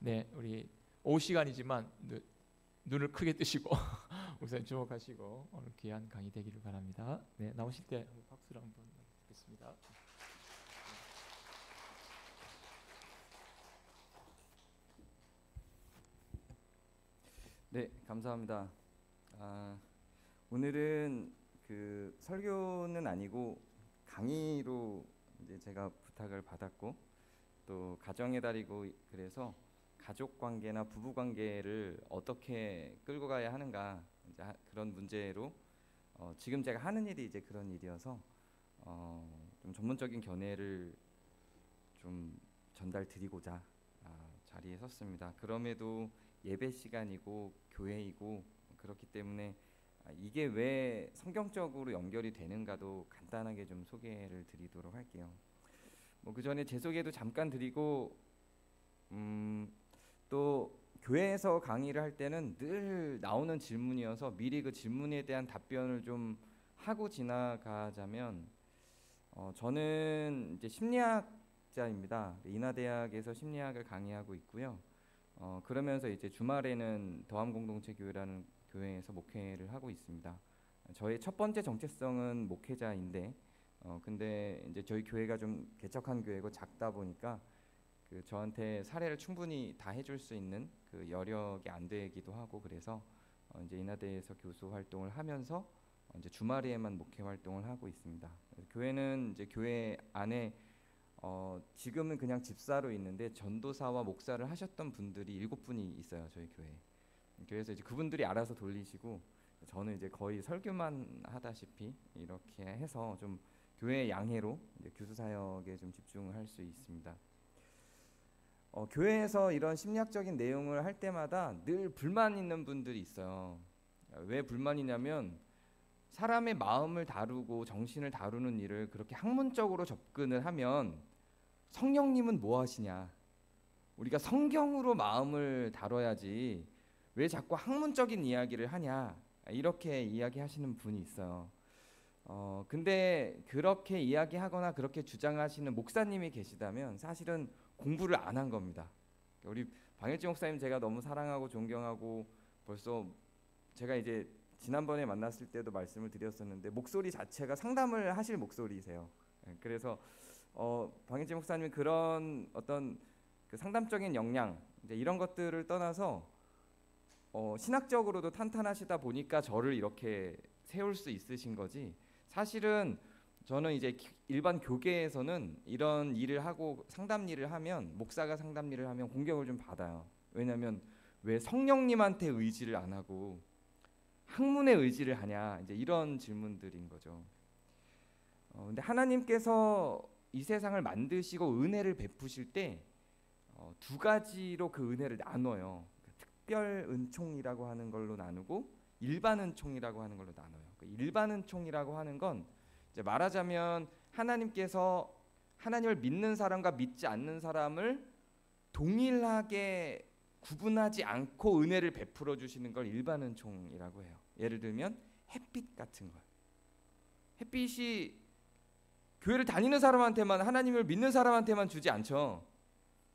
네, 우리 오후 시간이지만 눈을 크게 뜨시고 우선 주목하시고 오늘 귀한 강의 되기를 바랍니다. 네, 나오실 때 박수를 한번 부탁드리겠습니다. 네, 감사합니다. 오늘은 그 설교는 아니고 강의로 이제 제가 부탁을 받았고 또 가정의 달이고 그래서 가족 관계나 부부 관계를 어떻게 끌고 가야 하는가 이제 그런 문제로 지금 제가 하는 일이 이제 그런 일이어서 좀 전문적인 견해를 좀 전달 드리고자 자리에 섰습니다. 그럼에도 예배 시간이고 교회이고 그렇기 때문에 이게 왜 성경적으로 연결이 되는가도 간단하게 좀 소개를 드리도록 할게요. 뭐 그 전에 제 소개도 잠깐 드리고 또 교회에서 강의를 할 때는 늘 나오는 질문이어서 미리 그 질문에 대한 답변을 좀 하고 지나가자면 저는 이제 심리학자입니다. 인하대학에서 심리학을 강의하고 있고요. 그러면서 이제 주말에는 더함공동체교회라는 교회에서 목회를 하고 있습니다. 저의 첫 번째 정체성은 목회자인데 근데 이제 저희 교회가 좀 개척한 교회고 작다 보니까 그 저한테 사례를 충분히 다 해줄 수 있는 그 여력이 안 되기도 하고 그래서 이제 인하대에서 교수 활동을 하면서 이제 주말에만 목회 활동을 하고 있습니다. 교회는 이제 교회 안에 지금은 그냥 집사로 있는데 전도사와 목사를 하셨던 분들이 7분이 있어요. 저희 교회에. 그래서 이제 그분들이 알아서 돌리시고 저는 이제 거의 설교만 하다시피 이렇게 해서 좀 교회 양해로 이제 교수 사역에 좀 집중할 수 있습니다. 교회에서 이런 심리학적인 내용을 할 때마다 늘 불만 있는 분들이 있어요. 왜 불만이냐면 사람의 마음을 다루고 정신을 다루는 일을 그렇게 학문적으로 접근을 하면 성령님은 뭐 하시냐? 우리가 성경으로 마음을 다뤄야지 왜 자꾸 학문적인 이야기를 하냐? 이렇게 이야기하시는 분이 있어요. 근데 그렇게 이야기하거나 그렇게 주장하시는 목사님이 계시다면 사실은 공부를 안 한 겁니다. 우리 방일진 목사님 제가 너무 사랑하고 존경하고 벌써 제가 이제 지난번에 만났을 때도 말씀을 드렸었는데 목소리 자체가 상담을 하실 목소리세요. 그래서 방일진 목사님이 그런 어떤 그 상담적인 역량 이제 이런 것들을 떠나서 신학적으로도 탄탄하시다 보니까 저를 이렇게 세울 수 있으신 거지. 사실은 저는 이제 일반 교계에서는 이런 일을 하고 상담 일을 하면 목사가 상담 일을 하면 공격을 좀 받아요. 왜냐하면 왜 성령님한테 의지를 안 하고 학문에 의지를 하냐 이제 이런 질문들인 거죠. 근데 하나님께서 이 세상을 만드시고 은혜를 베푸실 때 두 가지로 그 은혜를 나눠요. 특별 은총이라고 하는 걸로 나누고 일반 은총이라고 하는 걸로 나눠요. 일반 은총이라고 하는 건 이제 말하자면 하나님께서 하나님을 믿는 사람과 믿지 않는 사람을 동일하게 구분하지 않고 은혜를 베풀어 주시는 걸 일반 은총이라고 해요. 예를 들면 햇빛 같은 걸. 햇빛이 교회를 다니는 사람한테만 하나님을 믿는 사람한테만 주지 않죠.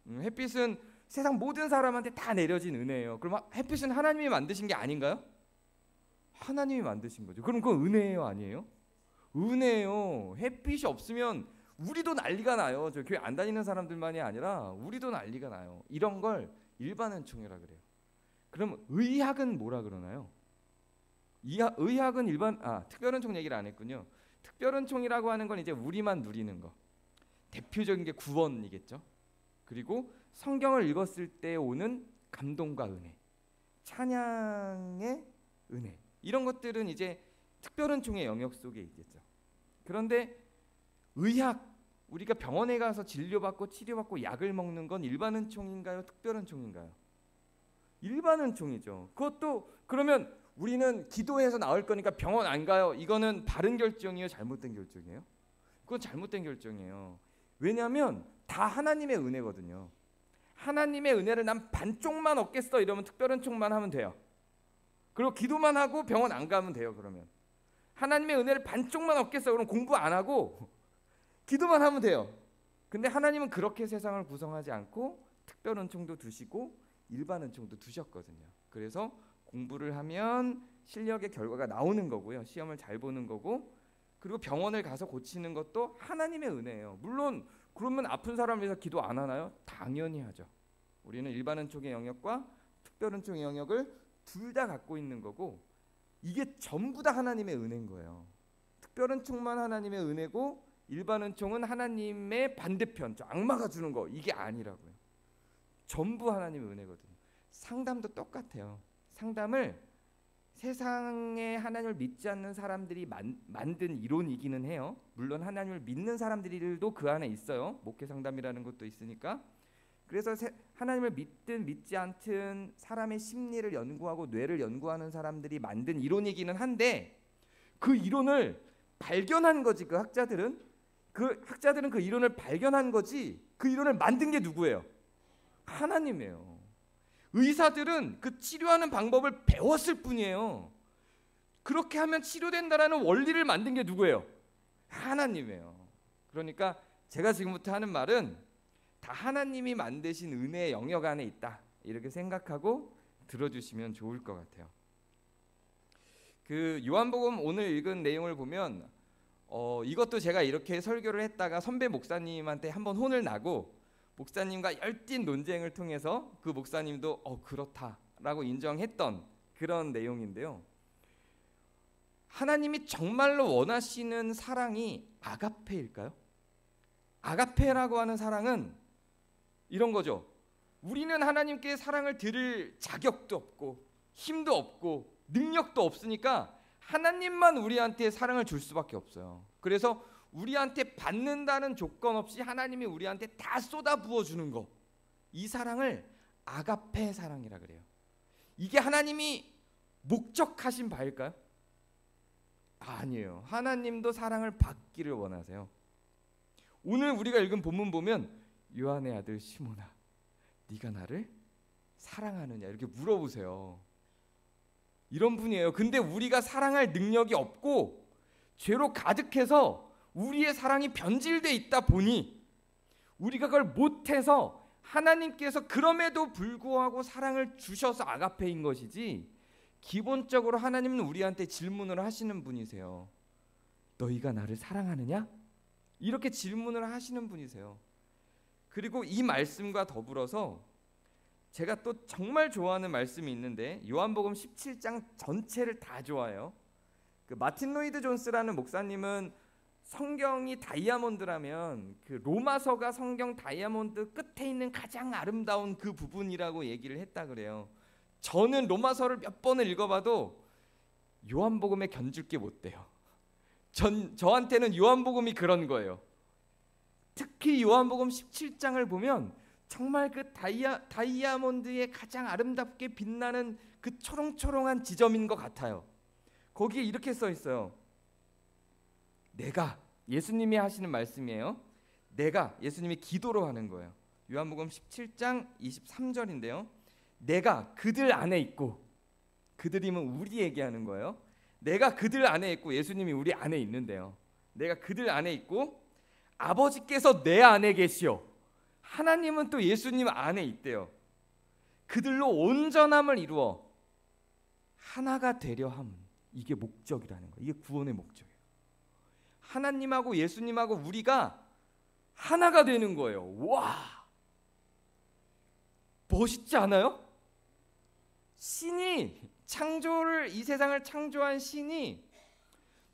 햇빛은 세상 모든 사람한테 다 내려진 은혜예요. 그럼 햇빛은 하나님이 만드신 게 아닌가요? 하나님이 만드신 거죠. 그럼 그건 은혜예요, 아니에요? 은혜예요. 햇빛이 없으면 우리도 난리가 나요. 저 교회 안 다니는 사람들만이 아니라 우리도 난리가 나요. 이런 걸 일반 은총이라 그래요. 그럼 의학은 뭐라 그러나요? 의학은 특별 은총 얘기를 안 했군요. 특별 은총이라고 하는 건 이제 우리만 누리는 거. 대표적인 게 구원이겠죠. 그리고 성경을 읽었을 때 오는 감동과 은혜, 찬양의 은혜 이런 것들은 이제 특별 은총의 영역 속에 있겠죠. 그런데 의학 우리가 병원에 가서 진료받고 치료받고 약을 먹는 건 일반 은총인가요? 특별 은총인가요? 일반 은총이죠. 그것도 그러면 우리는 기도해서 나을 거니까 병원 안 가요. 이거는 바른 결정이에요? 잘못된 결정이에요? 그건 잘못된 결정이에요. 왜냐하면 다 하나님의 은혜거든요. 하나님의 은혜를 난 반쪽만 얻겠어 이러면 특별 은총만 하면 돼요. 그리고 기도만 하고 병원 안 가면 돼요. 그러면 하나님의 은혜를 반쪽만 얻겠어 그럼 공부 안 하고 기도만 하면 돼요. 근데 하나님은 그렇게 세상을 구성하지 않고 특별 은총도 두시고 일반 은총도 두셨거든요. 그래서 공부를 하면 실력의 결과가 나오는 거고요. 시험을 잘 보는 거고, 그리고 병원을 가서 고치는 것도 하나님의 은혜예요. 물론 그러면 아픈 사람을 위해서 기도 안 하나요? 당연히 하죠. 우리는 일반 은총의 영역과 특별 은총의 영역을 둘 다 갖고 있는 거고, 이게 전부 다 하나님의 은혜인 거예요. 특별 은총만 하나님의 은혜고 일반 은총은 하나님의 반대편, 저 악마가 주는 거, 이게 아니라고요. 전부 하나님의 은혜거든요. 상담도 똑같아요. 상담을 세상에 하나님을 믿지 않는 사람들이 만든 이론이기는 해요. 물론 하나님을 믿는 사람들도 그 안에 있어요. 목회 상담이라는 것도 있으니까. 그래서 하나님을 믿든 믿지 않든 사람의 심리를 연구하고 뇌를 연구하는 사람들이 만든 이론이기는 한데, 그 이론을 발견한 거지. 그 학자들은 그 이론을 발견한 거지, 그 이론을 만든 게 누구예요? 하나님이에요. 의사들은 그 치료하는 방법을 배웠을 뿐이에요. 그렇게 하면 치료된다라는 원리를 만든 게 누구예요? 하나님이에요. 그러니까 제가 지금부터 하는 말은 다 하나님이 만드신 은혜의 영역 안에 있다, 이렇게 생각하고 들어주시면 좋을 것 같아요. 그 요한복음 오늘 읽은 내용을 보면 이것도 제가 이렇게 설교를 했다가 선배 목사님한테 한번 혼을 나고, 목사님과 열띤 논쟁을 통해서 그 목사님도 그렇다라고 인정했던 그런 내용인데요. 하나님이 정말로 원하시는 사랑이 아가페일까요? 아가페라고 하는 사랑은 이런 거죠. 우리는 하나님께 사랑을 드릴 자격도 없고 힘도 없고 능력도 없으니까 하나님만 우리한테 사랑을 줄 수밖에 없어요. 그래서 우리한테 받는다는 조건 없이 하나님이 우리한테 다 쏟아 부어주는 거, 이 사랑을 아가페 사랑이라 그래요. 이게 하나님이 목적하신 바일까요? 아니에요. 하나님도 사랑을 받기를 원하세요. 오늘 우리가 읽은 본문 보면 요한의 아들 시몬아, 네가 나를 사랑하느냐 이렇게 물어보세요. 이런 분이에요. 근데 우리가 사랑할 능력이 없고 죄로 가득해서 우리의 사랑이 변질돼 있다 보니 우리가 그걸 못해서 하나님께서 그럼에도 불구하고 사랑을 주셔서 아가페인 것이지, 기본적으로 하나님은 우리한테 질문을 하시는 분이세요. 너희가 나를 사랑하느냐? 이렇게 질문을 하시는 분이세요. 그리고 이 말씀과 더불어서 제가 또 정말 좋아하는 말씀이 있는데, 요한복음 17장 전체를 다 좋아해요. 그 마틴 로이드 존스라는 목사님은 성경이 다이아몬드라면 그 로마서가 성경 다이아몬드 끝에 있는 가장 아름다운 그 부분이라고 얘기를 했다 그래요. 저는 로마서를 몇 번을 읽어봐도 요한복음에 견줄 게 못 돼요. 저한테는 요한복음이 그런 거예요. 특히 요한복음 17장을 보면 정말 그 다이아몬드의 가장 아름답게 빛나는 그 초롱초롱한 지점인 것 같아요. 거기에 이렇게 써 있어요. 내가, 예수님이 하시는 말씀이에요. 내가, 예수님이 기도로 하는 거예요. 요한복음 17장 23절인데요. 내가 그들 안에 있고, 그들이면 우리 얘기하는 거예요. 내가 그들 안에 있고, 예수님이 우리 안에 있는데요. 내가 그들 안에 있고 아버지께서 내 안에 계시오. 하나님은 또 예수님 안에 있대요. 그들로 온전함을 이루어 하나가 되려 함. 이게 목적이라는 거예요. 이게 구원의 목적이에요. 하나님하고 예수님하고 우리가 하나가 되는 거예요. 와, 멋있지 않아요? 신이 이 세상을 창조한 신이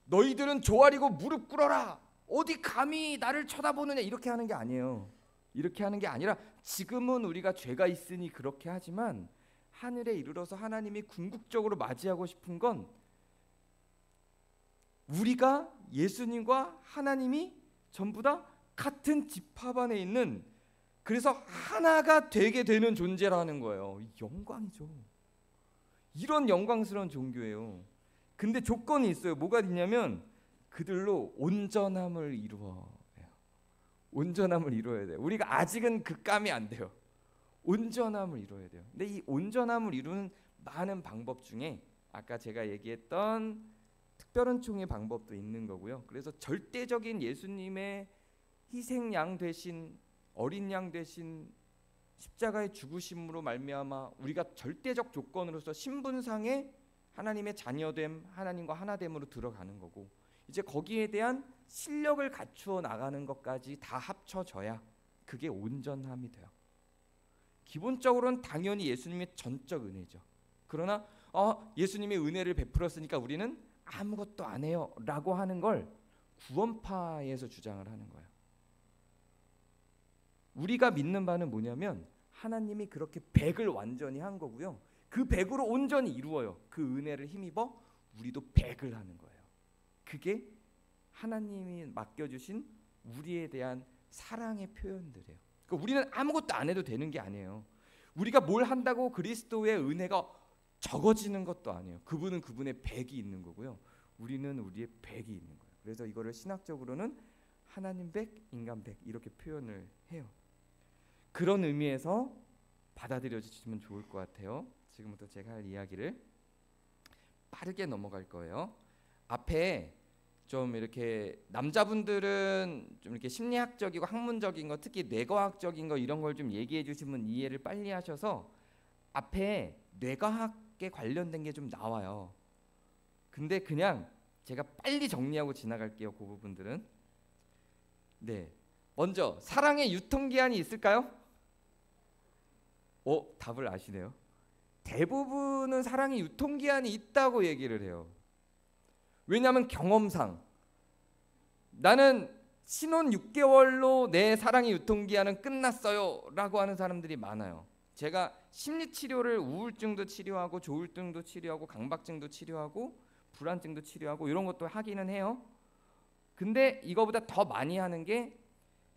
너희들은 조아리고 무릎 꿇어라, 어디 감히 나를 쳐다보느냐, 이렇게 하는 게 아니에요. 이렇게 하는 게 아니라, 지금은 우리가 죄가 있으니 그렇게 하지만 하늘에 이르러서 하나님이 궁극적으로 맞이하고 싶은 건 우리가 예수님과 하나님이 전부 다 같은 집합 안에 있는, 그래서 하나가 되게 되는 존재라는 거예요. 영광이죠. 이런 영광스러운 종교예요. 근데 조건이 있어요. 뭐가 있냐면 그들로 온전함을 이루어. 온전함을 이루어야 돼요. 우리가 아직은 그 감이 안 돼요. 온전함을 이루어야 돼요. 근데 이 온전함을 이루는 많은 방법 중에 아까 제가 얘기했던 특별은총의 방법도 있는 거고요. 그래서 절대적인 예수님의 희생양 되신, 어린 양 되신 십자가의 죽으심으로 말미암아 우리가 절대적 조건으로서 신분상의 하나님의 자녀됨, 하나님과 하나됨으로 들어가는 거고, 이제 거기에 대한 실력을 갖추어 나가는 것까지 다 합쳐져야 그게 온전함이 돼요. 기본적으로는 당연히 예수님의 전적 은혜죠. 그러나 예수님의 은혜를 베풀었으니까 우리는 아무것도 안 해요 라고 하는 걸 구원파에서 주장을 하는 거예요. 우리가 믿는 바는 뭐냐면 하나님이 그렇게 100을 완전히 한 거고요, 그 100으로 온전히 이루어요. 그 은혜를 힘입어 우리도 100을 하는 거예요. 그게 하나님이 맡겨주신 우리에 대한 사랑의 표현들이에요. 그러니까 우리는 아무것도 안 해도 되는 게 아니에요. 우리가 뭘 한다고 그리스도의 은혜가 적어지는 것도 아니에요. 그분은 그분의 100이 있는 거고요, 우리는 우리의 100이 있는 거예요. 그래서 이거를 신학적으로는 하나님 100, 인간 100 이렇게 표현을 해요. 그런 의미에서 받아들여 주시면 좋을 것 같아요. 지금부터 제가 할 이야기를 빠르게 넘어갈 거예요. 앞에 좀 이렇게 남자분들은 좀 이렇게 심리학적이고 학문적인 거, 특히 뇌과학적인 거 이런 걸 좀 얘기해 주시면 이해를 빨리 하셔서 앞에 뇌과학에 관련된 게 좀 나와요. 근데 그냥 제가 빨리 정리하고 지나갈게요. 그 부분들은. 네, 먼저 사랑의 유통기한이 있을까요? 답을 아시네요. 대부분은 사랑의 유통기한이 있다고 얘기를 해요. 왜냐하면 경험상 나는 신혼 6개월로 내 사랑의 유통기한은 끝났어요 라고 하는 사람들이 많아요. 제가 심리치료를 우울증도 치료하고 조울증도 치료하고 강박증도 치료하고 불안증도 치료하고 이런 것도 하기는 해요. 근데 이거보다 더 많이 하는 게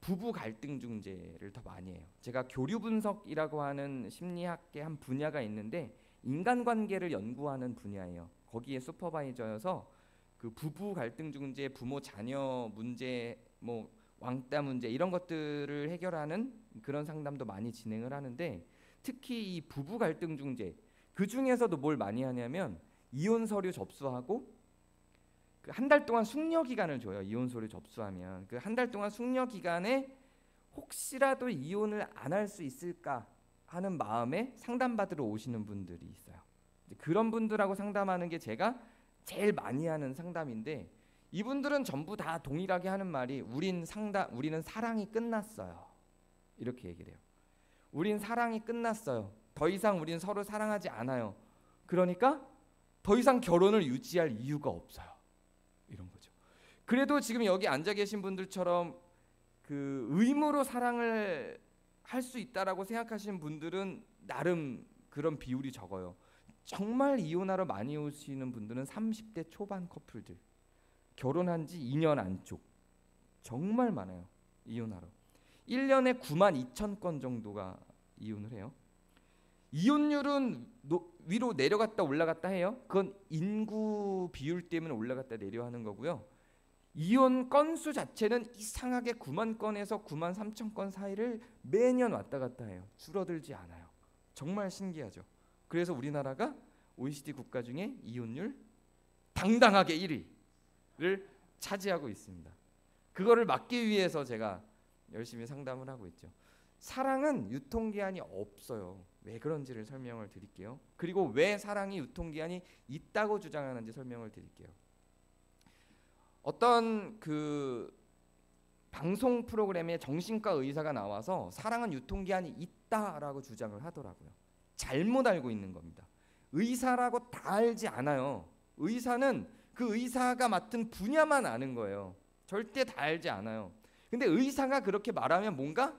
부부 갈등 중재를 더 많이 해요. 제가 교류 분석이라고 하는 심리학의 한 분야가 있는데 인간관계를 연구하는 분야예요. 거기에 슈퍼바이저여서 그 부부 갈등 중재, 부모 자녀 문제, 뭐 왕따 문제 이런 것들을 해결하는 그런 상담도 많이 진행을 하는데, 특히 이 부부 갈등 중재 그 중에서도 뭘 많이 하냐면 이혼 서류 접수하고 그 한 달 동안 숙려 기간을 줘요. 이혼 서류 접수하면 그 한 달 동안 숙려 기간에 혹시라도 이혼을 안 할 수 있을까 하는 마음에 상담받으러 오시는 분들이 있어요. 그런 분들하고 상담하는 게 제가 제일 많이 하는 상담인데, 이분들은 전부 다 동일하게 하는 말이 우리는 사랑이 끝났어요 이렇게 얘기를 해요. 우린 사랑이 끝났어요. 더 이상 우린 서로 사랑하지 않아요. 그러니까 더 이상 결혼을 유지할 이유가 없어요. 이런 거죠. 그래도 지금 여기 앉아 계신 분들처럼 그 의무로 사랑을 할 수 있다라고 생각하시는 분들은 나름 그런 비율이 적어요. 정말 이혼하러 많이 오시는 분들은 30대 초반 커플들, 결혼한 지 2년 안쪽 정말 많아요. 이혼하러 1년에 92,000건 정도가 이혼을 해요. 이혼율은 위로 내려갔다 올라갔다 해요. 그건 인구 비율 때문에 올라갔다 내려하는 거고요. 이혼 건수 자체는 이상하게 9만 건에서 9만 3천 건 사이를 매년 왔다 갔다 해요. 줄어들지 않아요. 정말 신기하죠. 그래서 우리나라가 OECD 국가 중에 이혼율 당당하게 1위를 차지하고 있습니다. 그거를 막기 위해서 제가 열심히 상담을 하고 있죠. 사랑은 유통기한이 없어요. 왜 그런지를 설명을 드릴게요. 그리고 왜 사랑이 유통기한이 있다고 주장하는지 설명을 드릴게요. 어떤 그 방송 프로그램에 정신과 의사가 나와서 사랑은 유통기한이 있다라고 주장을 하더라고요. 잘못 알고 있는 겁니다. 의사라고 다 알지 않아요. 의사는 그 의사가 맡은 분야만 아는 거예요. 절대 다 알지 않아요. 근데 의사가 그렇게 말하면 뭔가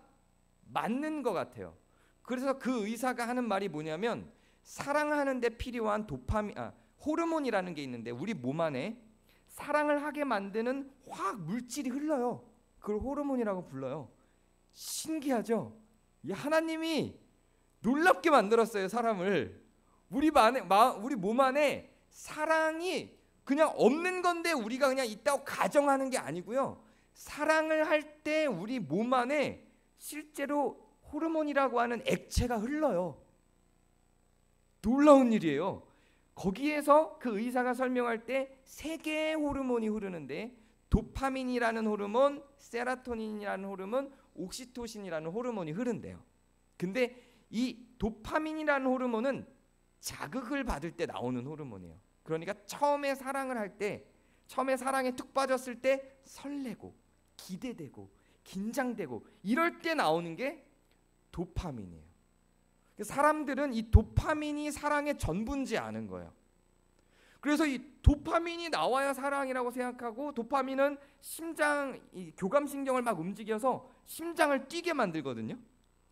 맞는 것 같아요. 그래서 그 의사가 하는 말이 뭐냐면 사랑하는 데 필요한 호르몬이라는 게 있는데 우리 몸 안에 사랑을 하게 만드는 화학 물질이 흘러요. 그걸 호르몬이라고 불러요. 신기하죠? 이 하나님이 놀랍게 만들었어요. 사람을. 우리 몸 안에 사랑이 그냥 없는 건데 우리가 그냥 있다고 가정하는 게 아니고요. 사랑을 할 때 우리 몸 안에 실제로 호르몬이라고 하는 액체가 흘러요. 놀라운 일이에요. 거기에서 그 의사가 설명할 때 세 개의 호르몬이 흐르는데 도파민이라는 호르몬, 세라토닌이라는 호르몬, 옥시토신이라는 호르몬이 흐른대요. 근데 이 도파민이라는 호르몬은 자극을 받을 때 나오는 호르몬이에요. 그러니까 처음에 사랑을 할 때, 처음에 사랑에 툭 빠졌을 때 설레고 기대되고 긴장되고 이럴 때 나오는 게 도파민이에요. 사람들은 이 도파민이 사랑의 전부인지 아는 거예요. 그래서 이 도파민이 나와야 사랑이라고 생각하고, 도파민은 심장, 이 교감신경을 막 움직여서 심장을 뛰게 만들거든요.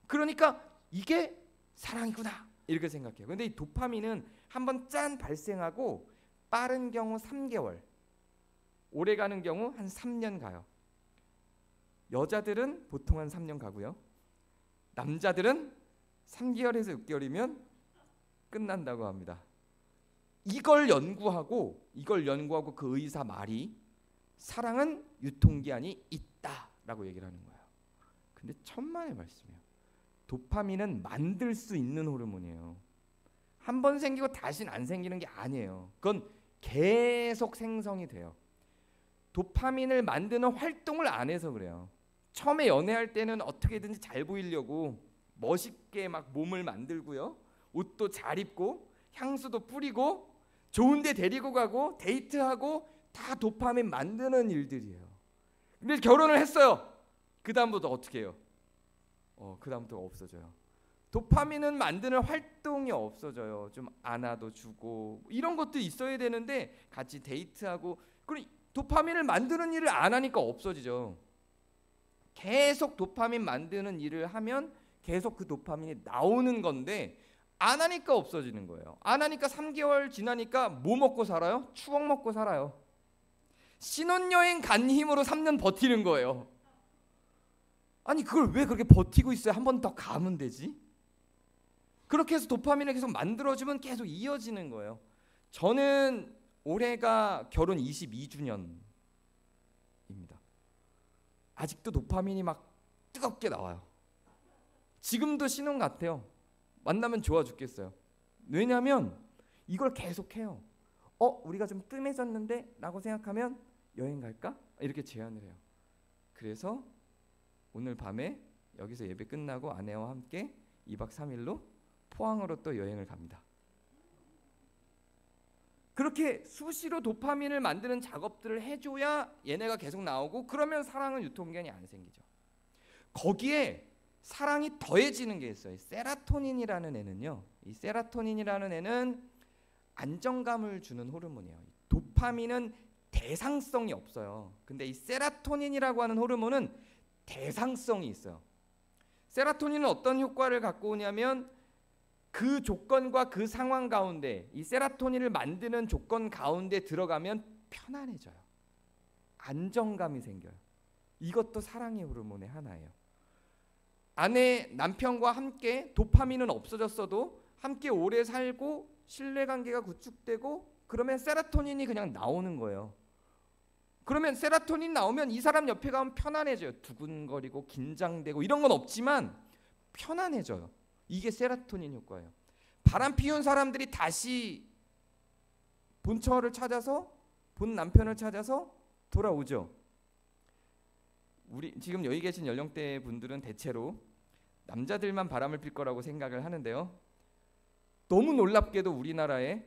그러니까 이게 사랑이구나 이렇게 생각해요. 근데 이 도파민은 한번 짠 발생하고 빠른 경우 3개월, 오래 가는 경우 한 3년 가요. 여자들은 보통 한 3년 가고요. 남자들은 3개월에서 6개월이면 끝난다고 합니다. 이걸 연구하고 그 의사 말이 사랑은 유통기한이 있다라고 얘기를 하는 거예요. 근데 천만의 말씀이에요. 도파민은 만들 수 있는 호르몬이에요. 한 번 생기고 다시는 안 생기는 게 아니에요. 그건 계속 생성이 돼요. 도파민을 만드는 활동을 안 해서 그래요. 처음에 연애할 때는 어떻게든지 잘 보이려고 멋있게 막 몸을 만들고요, 옷도 잘 입고 향수도 뿌리고 좋은 데 데리고 가고 데이트하고, 다 도파민 만드는 일들이에요. 근데 결혼을 했어요. 그 다음부터 어떻게 해요? 그 다음부터 없어져요. 도파민은 만드는 활동이 없어져요. 좀 안아도 주고 이런 것도 있어야 되는데, 같이 데이트하고, 그리고 도파민을 만드는 일을 안 하니까 없어지죠. 계속 도파민 만드는 일을 하면 계속 그 도파민이 나오는 건데, 안 하니까 없어지는 거예요. 안 하니까 3개월 지나니까 뭐 먹고 살아요? 추억 먹고 살아요. 신혼여행 간 힘으로 3년 버티는 거예요. 아니 그걸 왜 그렇게 버티고 있어요? 한 번 더 가면 되지. 그렇게 해서 도파민을 계속 만들어주면 계속 이어지는 거예요. 저는 올해가 결혼 22주년입니다. 아직도 도파민이 막 뜨겁게 나와요. 지금도 신혼 같아요. 만나면 좋아 죽겠어요. 왜냐하면 이걸 계속해요. 우리가 좀 뜸해졌는데 라고 생각하면 여행 갈까? 이렇게 제안을 해요. 그래서 오늘 밤에 여기서 예배 끝나고 아내와 함께 2박 3일로 포항으로 또 여행을 갑니다. 그렇게 수시로 도파민을 만드는 작업들을 해줘야 얘네가 계속 나오고, 그러면 사랑은 유통기한이 안 생기죠. 거기에 사랑이 더해지는 게 있어요. 세라토닌이라는 애는요, 이 세라토닌이라는 애는 안정감을 주는 호르몬이에요. 도파민은 대상성이 없어요. 근데 이 세라토닌이라고 하는 호르몬은 대상성이 있어요. 세라토닌은 어떤 효과를 갖고 오냐면, 그 조건과 그 상황 가운데, 이 세라토닌을 만드는 조건 가운데 들어가면 편안해져요. 안정감이 생겨요. 이것도 사랑의 호르몬의 하나예요. 아내, 남편과 함께 도파민은 없어졌어도 함께 오래 살고 신뢰관계가 구축되고, 그러면 세라토닌이 그냥 나오는 거예요. 그러면 세라토닌 나오면 이 사람 옆에 가면 편안해져요. 두근거리고 긴장되고 이런 건 없지만 편안해져요. 이게 세라토닌 효과예요. 바람 피운 사람들이 다시 본처를 찾아서, 본 남편을 찾아서 돌아오죠. 우리 지금 여기 계신 연령대 분들은 대체로 남자들만 바람을 필 거라고 생각을 하는데요. 너무 놀랍게도 우리나라에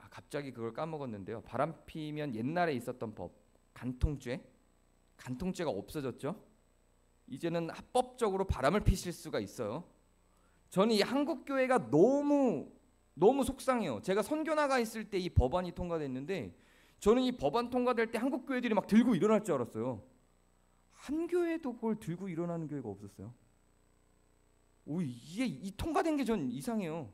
갑자기 그걸 까먹었는데요. 바람 피면 옛날에 있었던 법, 간통죄가 없어졌죠. 이제는 합법적으로 바람을 피실 수가 있어요. 저는 이 한국 교회가 너무 속상해요. 제가 선교 나가 있을 때 이 법안이 통과됐는데, 저는 이 법안 통과될 때 한국 교회들이 막 들고 일어날 줄 알았어요. 한 교회도 그걸 들고 일어나는 교회가 없었어요. 이게 이 통과된 게 전 이상해요.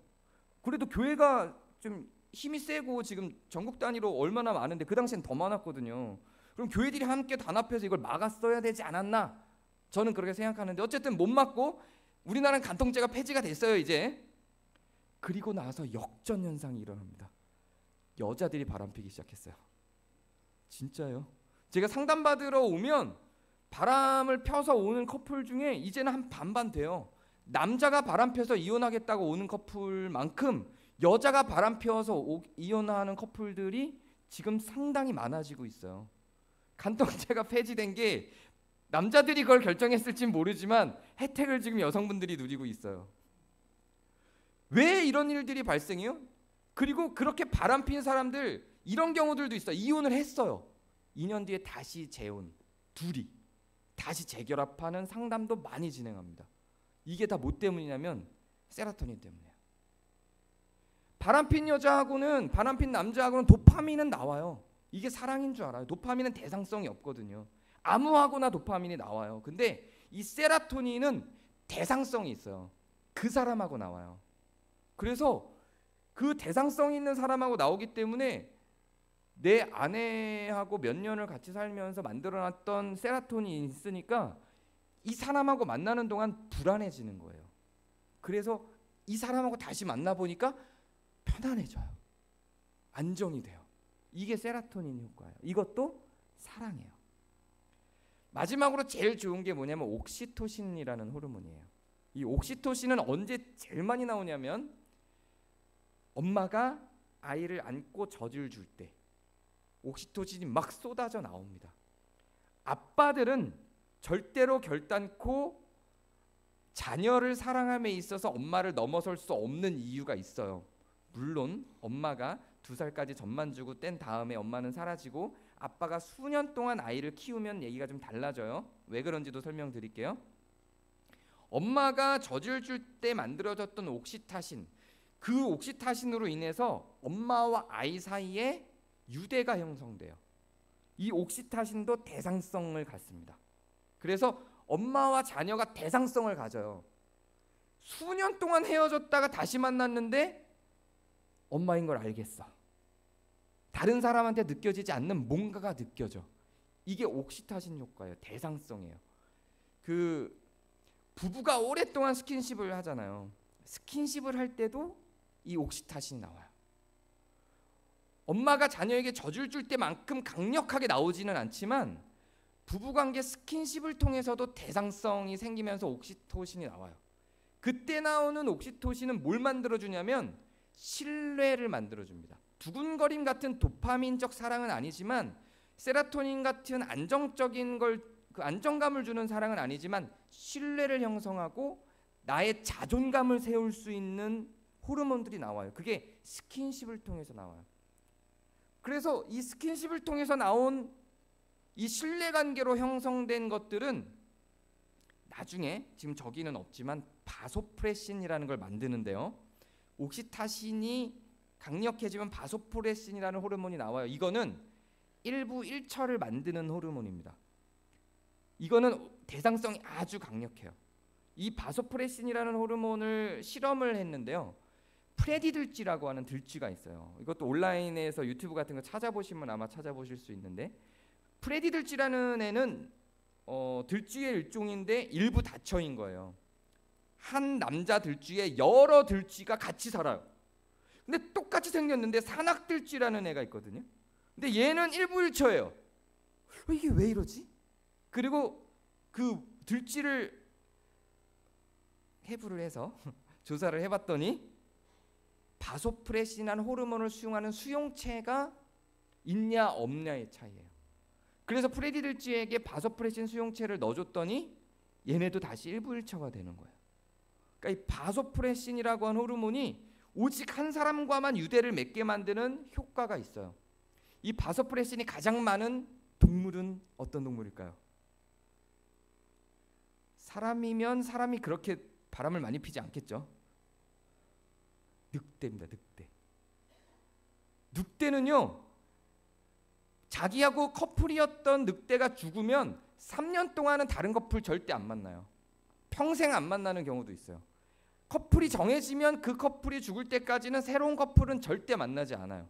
그래도 교회가 좀 힘이 세고 지금 전국 단위로 얼마나 많은데, 그 당시엔 더 많았거든요. 그럼 교회들이 함께 단합해서 이걸 막았어야 되지 않았나? 저는 그렇게 생각하는데, 어쨌든 못 막고 우리나라는 간통죄가 폐지가 됐어요 이제. 그리고 나서 역전 현상이 일어납니다. 여자들이 바람피기 시작했어요. 진짜요? 제가 상담받으러 오면 바람을 펴서 오는 커플 중에 이제는 한 반반 돼요. 남자가 바람 펴서 이혼하겠다고 오는 커플만큼 여자가 바람 피워서 이혼하는 커플들이 지금 상당히 많아지고 있어요. 간통죄가 폐지된 게 남자들이 그걸 결정했을진 모르지만 혜택을 지금 여성분들이 누리고 있어요. 왜 이런 일들이 발생해요? 그리고 그렇게 바람핀 사람들 이런 경우들도 있어요. 이혼을 했어요. 2년 뒤에 다시 재혼, 둘이 다시 재결합하는 상담도 많이 진행합니다. 이게 다 뭐 때문이냐면 세로토닌 때문이에요. 바람핀 여자하고는 바람핀 남자하고는 도파민은 나와요. 이게 사랑인 줄 알아요. 도파민은 대상성이 없거든요. 아무하고나 도파민이 나와요. 근데 이 세로토닌은 대상성이 있어요. 그 사람하고 나와요. 그래서 그 대상성 있는 사람하고 나오기 때문에 내 아내하고 몇 년을 같이 살면서 만들어놨던 세로토닌이 있으니까 이 사람하고 만나는 동안 불안해지는 거예요. 그래서 이 사람하고 다시 만나보니까 편안해져요. 안정이 돼요. 이게 세로토닌 효과예요. 이것도 사랑이에요. 마지막으로 제일 좋은 게 뭐냐면 옥시토신이라는 호르몬이에요. 이 옥시토신은 언제 제일 많이 나오냐면 엄마가 아이를 안고 젖을 줄 때 옥시토신이 막 쏟아져 나옵니다. 아빠들은 절대로 결단코 자녀를 사랑함에 있어서 엄마를 넘어설 수 없는 이유가 있어요. 물론 엄마가 2살까지 젖만 주고 뗀 다음에 엄마는 사라지고 아빠가 수년 동안 아이를 키우면 얘기가 좀 달라져요. 왜 그런지도 설명드릴게요. 엄마가 젖을 줄 때 만들어졌던 옥시타신, 그 옥시타신으로 인해서 엄마와 아이 사이에 유대가 형성돼요. 이 옥시타신도 대상성을 갖습니다. 그래서 엄마와 자녀가 대상성을 가져요. 수년 동안 헤어졌다가 다시 만났는데 엄마인 걸 알겠어. 다른 사람한테 느껴지지 않는 뭔가가 느껴져. 이게 옥시타신 효과예요. 대상성이에요. 그 부부가 오랫동안 스킨십을 하잖아요. 스킨십을 할 때도 이 옥시타신이 나와요. 엄마가 자녀에게 젖을 줄 때만큼 강력하게 나오지는 않지만 부부관계 스킨십을 통해서도 대상성이 생기면서 옥시토신이 나와요. 그때 나오는 옥시토신은 뭘 만들어주냐면 신뢰를 만들어줍니다. 두근거림 같은 도파민적 사랑은 아니지만 세로토닌 같은 안정적인 그 안정감을 주는 사랑은 아니지만 신뢰를 형성하고 나의 자존감을 세울 수 있는 호르몬들이 나와요. 그게 스킨십을 통해서 나와요. 그래서 이 스킨십을 통해서 나온 이 신뢰관계로 형성된 것들은 나중에 지금 저기는 없지만 바소프레신이라는 걸 만드는데요. 옥시타신이 강력해지면 바소프레신이라는 호르몬이 나와요. 이거는 일부 일처를 만드는 호르몬입니다. 이거는 대상성이 아주 강력해요. 이 바소프레신이라는 호르몬을 실험을 했는데요. 프레디들쥐라고 하는 들쥐가 있어요. 이것도 온라인에서 유튜브 같은 거 찾아보시면 아마 찾아보실 수 있는데 프레디들쥐라는 애는 들쥐의 일종인데 일부 다처인 거예요. 한 남자 들쥐에 여러 들쥐가 같이 살아요. 근데 똑같이 생겼는데 산악들쥐라는 애가 있거든요. 근데 얘는 일부일처예요. 이게 왜 이러지? 그리고 그 들쥐를 해부를 해서 조사를 해봤더니 바소프레신이라는 호르몬을 수용하는 수용체가 있냐 없냐의 차이예요. 그래서 프레디들쥐에게 바소프레신 수용체를 넣어줬더니 얘네도 다시 일부일처가 되는 거예요. 그러니까 이 바소프레신이라고 하는 호르몬이 오직 한 사람과만 유대를 맺게 만드는 효과가 있어요. 이 바소프레신이 가장 많은 동물은 어떤 동물일까요? 사람이면 사람이 그렇게 바람을 많이 피지 않겠죠. 늑대입니다. 늑대. 늑대는요. 자기하고 커플이었던 늑대가 죽으면 3년 동안은 다른 커플 절대 안 만나요. 평생 안 만나는 경우도 있어요. 커플이 정해지면 그 커플이 죽을 때까지는 새로운 커플은 절대 만나지 않아요.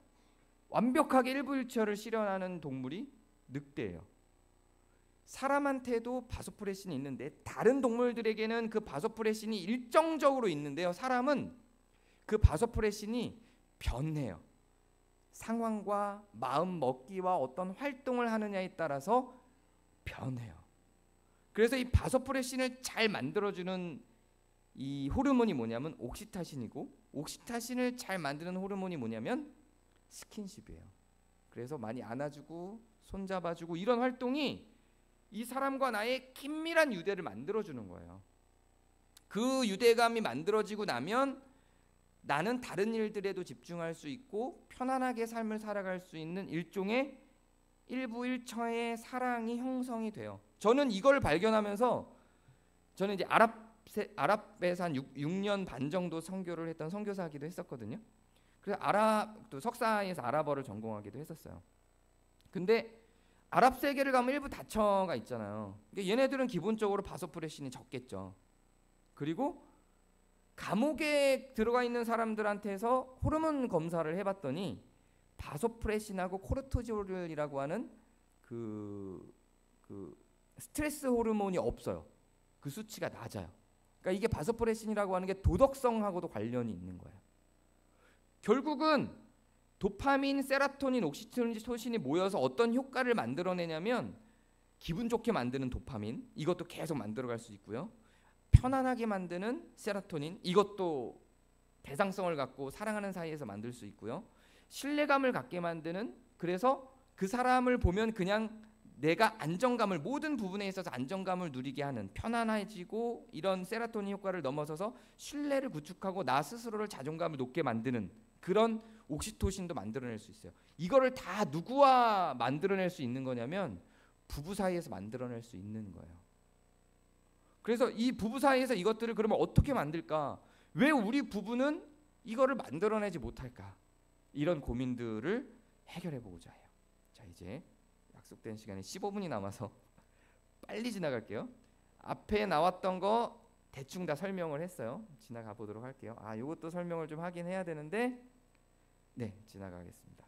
완벽하게 일부일처를 실현하는 동물이 늑대예요. 사람한테도 바소프레신이 있는데 다른 동물들에게는 그 바소프레신이 일정적으로 있는데요. 사람은 그 바소프레신이 변해요. 상황과 마음 먹기와 어떤 활동을 하느냐에 따라서 변해요. 그래서 이 바소프레신을 잘 만들어주는 이 호르몬이 뭐냐면 옥시타신이고, 옥시타신을 잘 만드는 호르몬이 뭐냐면 스킨십이에요. 그래서 많이 안아주고 손잡아주고 이런 활동이 이 사람과 나의 긴밀한 유대를 만들어주는 거예요. 그 유대감이 만들어지고 나면 나는 다른 일들에도 집중할 수 있고 편안하게 삶을 살아갈 수 있는 일종의 일부일처의 사랑이 형성이 돼요. 저는 이걸 발견하면서 저는 이제 아랍에서 한 6년 반 정도 선교를 했던 선교사이기도 했었거든요. 그래서 또 석사에서 아랍어를 전공하기도 했었어요. 근데 아랍 세계를 가면 일부 다처가 있잖아요. 그러니까 얘네들은 기본적으로 바소프레신이 적겠죠. 그리고 감옥에 들어가 있는 사람들한테서 호르몬 검사를 해봤더니 바소프레신하고 코르티졸이라고 하는 그 스트레스 호르몬이 없어요. 그 수치가 낮아요. 그러니까 이게 바소프레신이라고 하는 게 도덕성하고도 관련이 있는 거예요. 결국은 도파민, 세라토닌, 옥시토신이 모여서 어떤 효과를 만들어내냐면 기분 좋게 만드는 도파민, 이것도 계속 만들어갈 수 있고요. 편안하게 만드는 세라토닌, 이것도 대상성을 갖고 사랑하는 사이에서 만들 수 있고요. 신뢰감을 갖게 만드는, 그래서 그 사람을 보면 그냥 내가 안정감을, 모든 부분에 있어서 안정감을 누리게 하는, 편안해지고 이런 세라토닌 효과를 넘어서서 신뢰를 구축하고 나 스스로를 자존감을 높게 만드는 그런 옥시토신도 만들어낼 수 있어요. 이거를 다 누구와 만들어낼 수 있는 거냐면 부부 사이에서 만들어낼 수 있는 거예요. 그래서 이 부부 사이에서 이것들을 그러면 어떻게 만들까? 왜 우리 부부는 이거를 만들어내지 못할까? 이런 고민들을 해결해 보고자 해요. 자, 이제 약속된 시간이 15분이 남아서 빨리 지나갈게요. 앞에 나왔던 거 대충 다 설명을 했어요. 지나가 보도록 할게요. 이것도 설명을 좀 하긴 해야 되는데 네, 지나가겠습니다.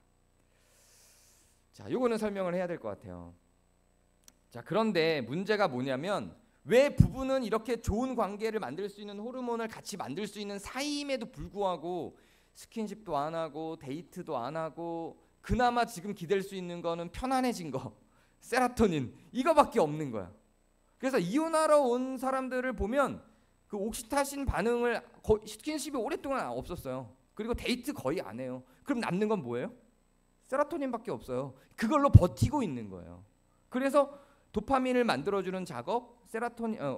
자, 요거는 설명을 해야 될 것 같아요. 자, 그런데 문제가 뭐냐면 왜 부부는 이렇게 좋은 관계를 만들 수 있는, 호르몬을 같이 만들 수 있는 사이임에도 불구하고 스킨십도 안 하고 데이트도 안 하고 그나마 지금 기댈 수 있는 거는 편안해진 거, 세라토닌, 이거밖에 없는 거야. 그래서 이혼하러 온 사람들을 보면 그 옥시타신 반응을 스킨십이 오랫동안 없었어요. 그리고 데이트 거의 안 해요. 그럼 남는 건 뭐예요? 세라토닌밖에 없어요. 그걸로 버티고 있는 거예요. 그래서 도파민을 만들어주는 작업,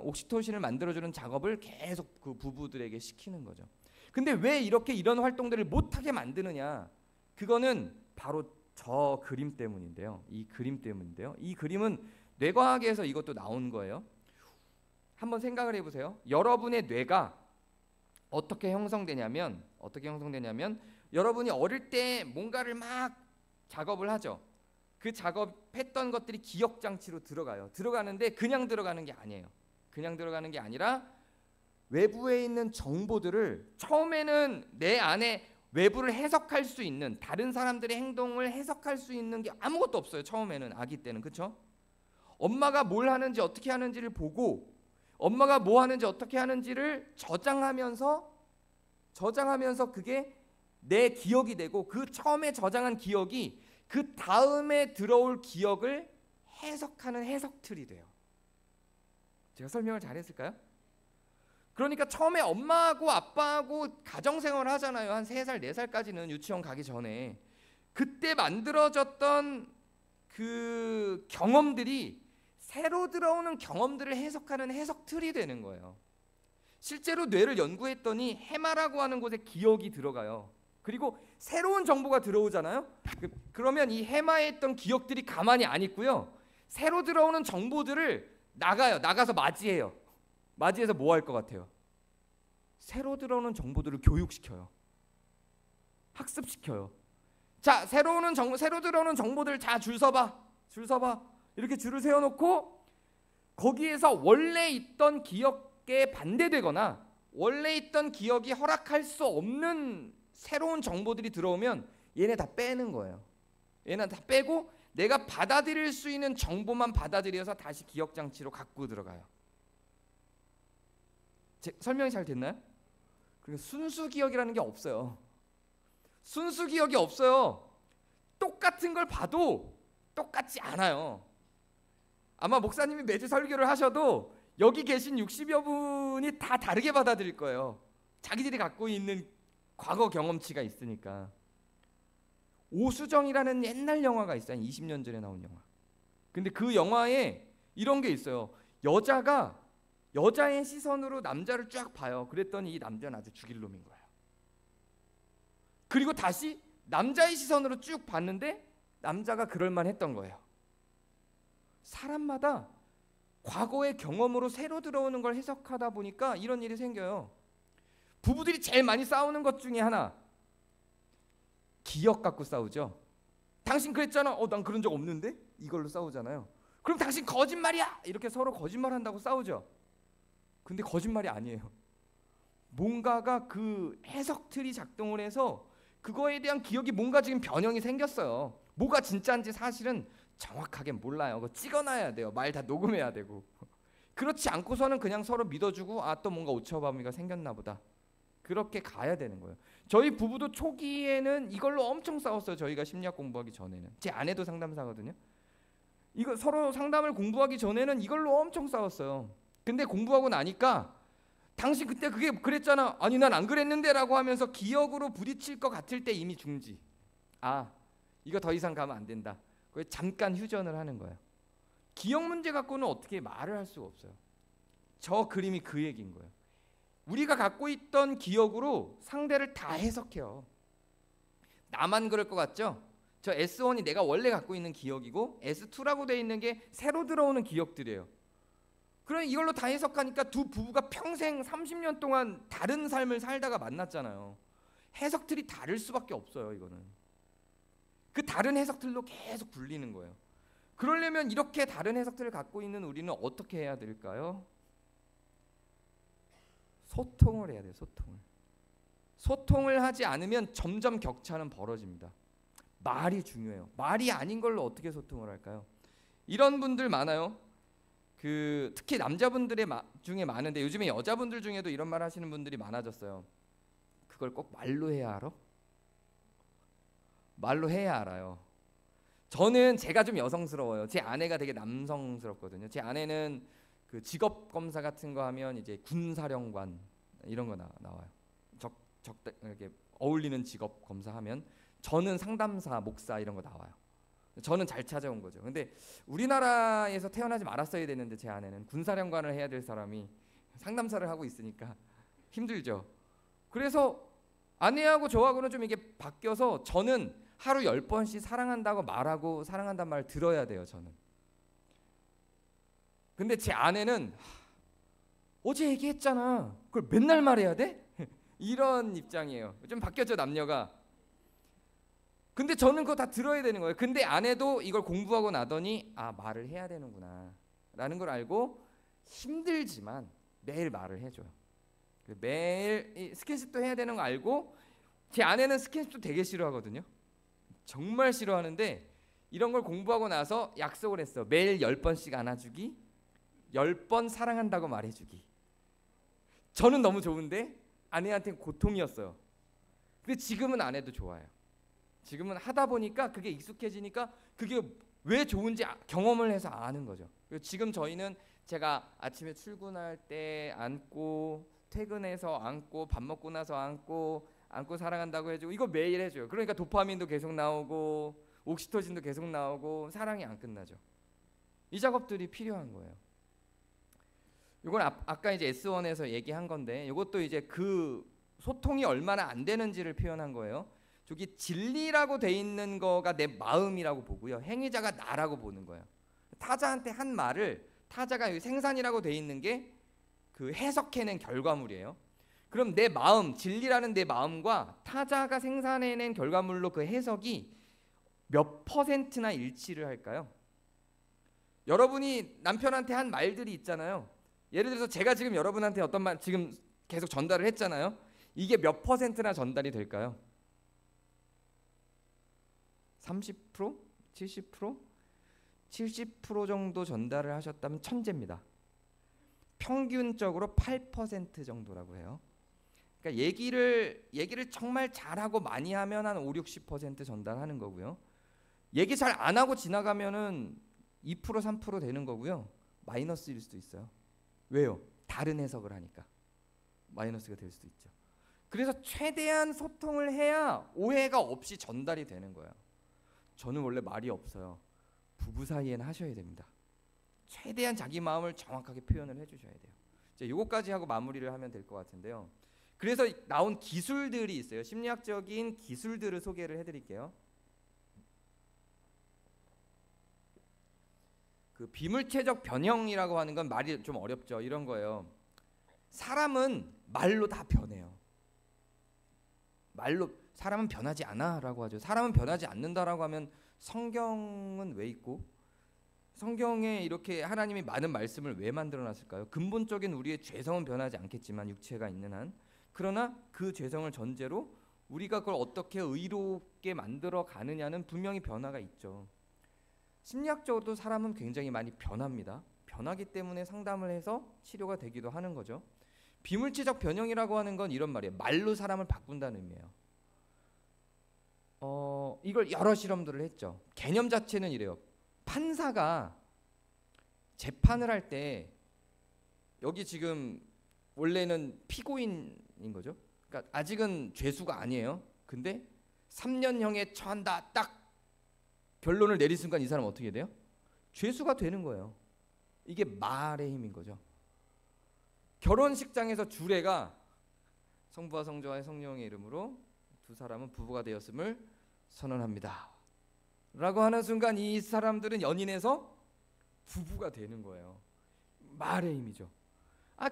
옥시토신을 만들어주는 작업을 계속 그 부부들에게 시키는 거죠. 근데 왜 이렇게 이런 활동들을 못하게 만드느냐? 그거는 바로 저 그림 때문인데요. 이 그림 때문인데요. 이 그림은 뇌과학에서 이것도 나온 거예요. 한번 생각을 해보세요. 여러분의 뇌가 어떻게 형성되냐면 여러분이 어릴 때 뭔가를 막 작업을 하죠. 그 작업했던 것들이 기억장치로 들어가는데 그냥 들어가는 게 아니에요. 그냥 들어가는 게 아니라 외부에 있는 정보들을 처음에는 내 안에 외부를 해석할 수 있는, 다른 사람들의 행동을 해석할 수 있는 게 아무것도 없어요. 처음에는, 아기 때는. 그렇죠? 엄마가 뭘 하는지 어떻게 하는지를 보고 엄마가 뭐 하는지 어떻게 하는지를 저장하면서 그게 내 기억이 되고 그 처음에 저장한 기억이 그 다음에 들어올 기억을 해석하는 해석틀이 돼요. 제가 설명을 잘했을까요? 그러니까 처음에 엄마하고 아빠하고 가정생활을 하잖아요. 한 3살, 4살까지는 유치원 가기 전에. 그때 만들어졌던 그 경험들이 새로 들어오는 경험들을 해석하는 해석틀이 되는 거예요. 실제로 뇌를 연구했더니 해마라고 하는 곳에 기억이 들어가요. 그리고 새로운 정보가 들어오잖아요. 그러면 이 해마에 있던 기억들이 가만히 안 있고요. 새로 들어오는 정보들을 나가서 맞이해요. 맞이해서 뭐 할 것 같아요? 새로 들어오는 정보들을 교육시켜요. 학습시켜요. 자, 새로 들어오는 정보들 자 줄 서봐. 이렇게 줄을 세워놓고 거기에서 원래 있던 기억에 반대되거나 원래 있던 기억이 허락할 수 없는 새로운 정보들이 들어오면 얘네 다 빼는 거예요. 얘네 다 빼고 내가 받아들일 수 있는 정보만 받아들여서 다시 기억장치로 갖고 들어가요. 설명이 잘 됐나요? 그러니까 순수 기억이라는 게 없어요. 순수 기억이 없어요. 똑같은 걸 봐도 똑같지 않아요. 아마 목사님이 매주 설교를 하셔도 여기 계신 60여 분이 다 다르게 받아들일 거예요. 자기들이 갖고 있는 과거 경험치가 있으니까. 오수정이라는 옛날 영화가 있어요. 한 20년 전에 나온 영화. 근데 그 영화에 이런 게 있어요. 여자가 여자의 시선으로 남자를 쫙 봐요. 그랬더니 이 남자는 아주 죽일 놈인 거예요. 그리고 다시 남자의 시선으로 쭉 봤는데 남자가 그럴만 했던 거예요. 사람마다 과거의 경험으로 새로 들어오는 걸 해석하다 보니까 이런 일이 생겨요. 부부들이 제일 많이 싸우는 것 중에 하나, 기억 갖고 싸우죠. 당신 그랬잖아. 난 그런 적 없는데? 이걸로 싸우잖아요. 그럼 당신 거짓말이야! 이렇게 서로 거짓말한다고 싸우죠. 근데 거짓말이 아니에요. 뭔가가 그 해석틀이 작동을 해서 그거에 대한 기억이 뭔가 지금 변형이 생겼어요. 뭐가 진짜인지 사실은 정확하게 몰라요. 그거 찍어놔야 돼요. 말 다 녹음해야 되고. 그렇지 않고서는 그냥 서로 믿어주고 또 뭔가 오차범위가 생겼나 보다. 그렇게 가야 되는 거예요. 저희 부부도 초기에는 이걸로 엄청 싸웠어요. 저희가 심리학 공부하기 전에는. 제 아내도 상담사거든요. 이거 서로 상담을 공부하기 전에는 이걸로 엄청 싸웠어요. 근데 공부하고 나니까 당신 그때 그게 그랬잖아. 아니 난 안 그랬는데 라고 하면서 기억으로 부딪힐 것 같을 때 이미 중지. 이거 더 이상 가면 안 된다. 그래서 잠깐 휴전을 하는 거예요. 기억 문제 갖고는 어떻게 말을 할 수가 없어요. 저 그림이 그 얘기인 거예요. 우리가 갖고 있던 기억으로 상대를 다 해석해요. 나만 그럴 것 같죠? 저 S1이 내가 원래 갖고 있는 기억이고 S2라고 돼 있는 게 새로 들어오는 기억들이에요. 그럼 이걸로 다 해석하니까 두 부부가 평생 30년 동안 다른 삶을 살다가 만났잖아요. 해석틀이 다를 수밖에 없어요. 이거는 그 다른 해석틀로 계속 굴리는 거예요. 그러려면 이렇게 다른 해석틀을 갖고 있는 우리는 어떻게 해야 될까요? 소통을 해야 돼요. 소통을 하지 않으면 점점 격차는 벌어집니다. 말이 중요해요. 말이 아닌 걸로 어떻게 소통을 할까요? 이런 분들 많아요. 특히 남자분들의 중에 많은데 요즘에 여자분들 중에도 이런 말 하시는 분들이 많아졌어요. 그걸 꼭 말로 해야 알아? 말로 해야 알아요. 저는 제가 좀 여성스러워요. 제 아내가 되게 남성스럽거든요. 제 아내는 그 직업 검사 같은 거 하면 이제 군사령관 이런 거 나와요. 이렇게 어울리는 직업 검사하면 저는 상담사, 목사 이런 거 나와요. 저는 잘 찾아온 거죠. 근데 우리나라에서 태어나지 말았어야 되는데 제 아내는 군사령관을 해야 될 사람이 상담사를 하고 있으니까 힘들죠. 그래서 아내하고 저하고는 좀 이게 바뀌어서 저는 하루 10번씩 사랑한다고 말하고 사랑한다는 말을 들어야 돼요. 저는. 근데 제 아내는 어제 얘기했잖아. 그걸 맨날 말해야 돼? 이런 입장이에요. 좀 바뀌었죠, 남녀가. 근데 저는 그거 다 들어야 되는 거예요. 근데 아내도 이걸 공부하고 나더니 말을 해야 되는구나 라는 걸 알고 힘들지만 매일 말을 해줘요. 매일 스킨십도 해야 되는 거 알고, 제 아내는 스킨십도 되게 싫어하거든요. 정말 싫어하는데 이런 걸 공부하고 나서 약속을 했어. 매일 10번씩 안아주기, 10번 사랑한다고 말해주기. 저는 너무 좋은데 아내한테는 고통이었어요. 근데 지금은 안 해도 좋아요. 지금은 하다 보니까 그게 익숙해지니까 그게 왜 좋은지 경험을 해서 아는 거죠. 그리고 지금 저희는 제가 아침에 출근할 때 안고, 퇴근해서 안고, 밥 먹고 나서 안고 사랑한다고 해주고, 이거 매일 해줘요. 그러니까 도파민도 계속 나오고 옥시토신도 계속 나오고 사랑이 안 끝나죠. 이 작업들이 필요한 거예요. 이건 아까 이제 S1에서 얘기한 건데, 이것도 이제 그 소통이 얼마나 안 되는지를 표현한 거예요. 저기 진리라고 돼 있는 거가 내 마음이라고 보고요, 행위자가 나라고 보는 거예요. 타자한테 한 말을 타자가 여기 생산이라고 돼 있는 게 그 해석해낸 결과물이에요. 그럼 내 마음, 진리라는 내 마음과 타자가 생산해낸 결과물로 그 해석이 몇 %나 일치를 할까요? 여러분이 남편한테 한 말들이 있잖아요. 예를 들어서 제가 지금 여러분한테 어떤 말 지금 계속 전달을 했잖아요. 이게 몇 %나 전달이 될까요? 30%? 70%? 70% 정도 전달을 하셨다면 천재입니다. 평균적으로 8% 정도라고 해요. 그러니까 얘기를 정말 잘하고 많이 하면 한 5, 60% 전달하는 거고요. 얘기 잘 안 하고 지나가면은 2%, 3% 되는 거고요. 마이너스일 수도 있어요. 왜요? 다른 해석을 하니까 마이너스가 될 수도 있죠. 그래서 최대한 소통을 해야 오해가 없이 전달이 되는 거예요. 저는 원래 말이 없어요. 부부 사이에는 하셔야 됩니다. 최대한 자기 마음을 정확하게 표현을 해주셔야 돼요. 이제 요거까지 하고 마무리를 하면 될 것 같은데요. 그래서 나온 기술들이 있어요. 심리학적인 기술들을 소개를 해드릴게요. 그 비물체적 변형이라고 하는 건 말이 좀 어렵죠. 이런 거예요. 사람은 말로 다 변해요. 말로 사람은 변하지 않아라고 하죠. 사람은 변하지 않는다라고 하면 성경은 왜 있고 성경에 이렇게 하나님이 많은 말씀을 왜 만들어놨을까요? 근본적인 우리의 죄성은 변하지 않겠지만 육체가 있는 한 그러나 그 죄성을 전제로 우리가 그걸 어떻게 의롭게 만들어 가느냐는 분명히 변화가 있죠. 심리학적으로도 사람은 굉장히 많이 변합니다. 변하기 때문에 상담을 해서 치료가 되기도 하는 거죠. 비물체적 변형이라고 하는 건 이런 말이에요. 말로 사람을 바꾼다는 의미예요. 이걸 여러 실험들을 했죠. 개념 자체는 이래요. 판사가 재판을 할 때 여기 지금 원래는 피고인인 거죠. 그러니까 아직은 죄수가 아니에요. 근데 3년형에 처한다 딱 결론을 내린 순간 이 사람 어떻게 돼요? 죄수가 되는 거예요. 이게 말의 힘인 거죠. 결혼식장에서 주례가 성부와 성자와 성령의 이름으로 두 사람은 부부가 되었음을 선언합니다 라고 하는 순간 이 사람들은 연인에서 부부가 되는 거예요. 말의 힘이죠.